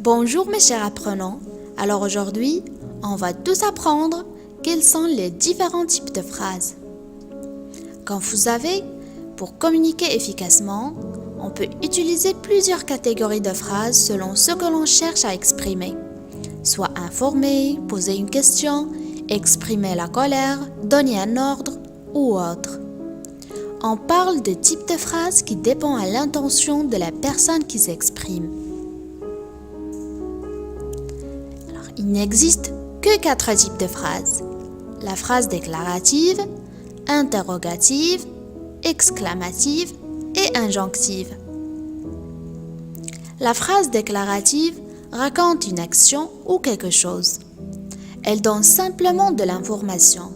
Bonjour mes chers apprenants. Alors aujourd'hui, on va tous apprendre quels sont les différents types de phrases. Comme vous savez, pour communiquer efficacement, on peut utiliser plusieurs catégories de phrases selon ce que l'on cherche à exprimer. Soit informer, poser une question, exprimer la colère, donner un ordre ou autre. On parle de types de phrases qui dépendent à l'intention de la personne qui s'exprime. Alors, il n'existe que 4 types de phrases. La phrase déclarative, interrogative, exclamative et injonctive. La phrase déclarative raconte une action ou quelque chose. Elle donne simplement de l'information.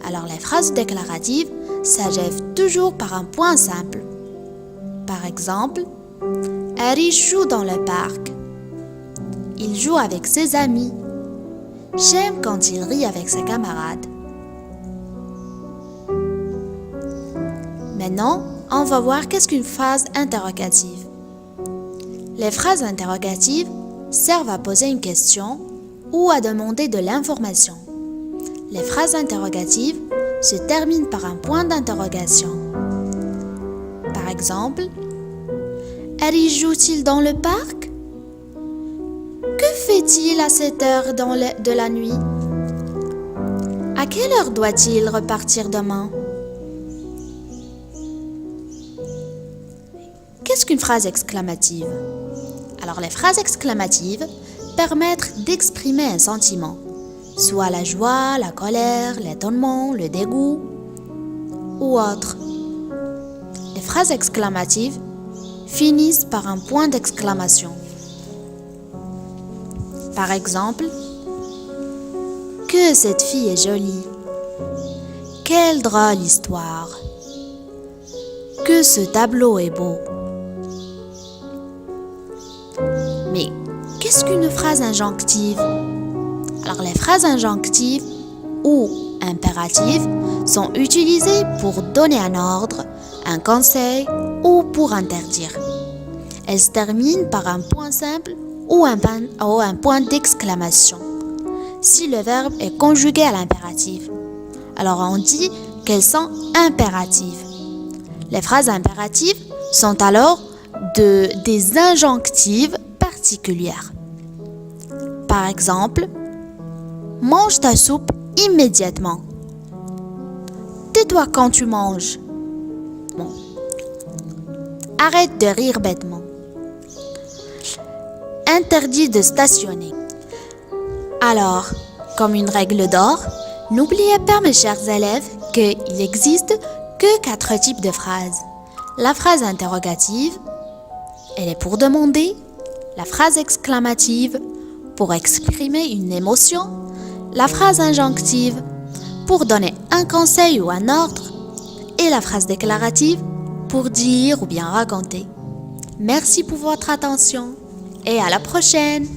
Alors les phrases déclaratives s'achèvent toujours par un point simple. Par exemple, Harry joue dans le parc. Il joue avec ses amis. J'aime quand il rit avec ses camarades. Maintenant, on va voir qu'est-ce qu'une phrase interrogative. Les phrases interrogatives servent à poser une question ou à demander de l'information. Les phrases interrogatives se terminent par un point d'interrogation. Par exemple, Harry joue-t-il dans le parc? Que fait-il à cette heure de la nuit? À quelle heure doit-il repartir demain? Qu'est-ce qu'une phrase exclamative? Alors les phrases exclamatives permettent d'exprimer un sentiment, soit la joie, la colère, l'étonnement, le dégoût ou autre. Les phrases exclamatives finissent par un point d'exclamation. Par exemple, que cette fille est jolie. Quelle drôle histoire. Que ce tableau est beau. Mais qu'est-ce qu'une phrase injonctive? Alors les phrases injonctives ou impératives sont utilisées pour donner un ordre, un conseil ou pour interdire. Elles se terminent par un point simple ou un point d'exclamation. Si le verbe est conjugué à l'impératif, alors on dit qu'elles sont impératives. Les phrases impératives sont alors des injonctives particulières. Par exemple, mange ta soupe immédiatement. Tais-toi quand tu manges. Bon. Arrête de rire bêtement. Interdit de stationner. Alors, comme une règle d'or, n'oubliez pas mes chers élèves qu'il n'existe que 4 types de phrases. La phrase interrogative, elle est pour demander. La phrase exclamative, pour exprimer une émotion. La phrase injonctive, pour donner un conseil ou un ordre. Et la phrase déclarative, pour dire ou bien raconter. Merci pour votre attention et à la prochaine!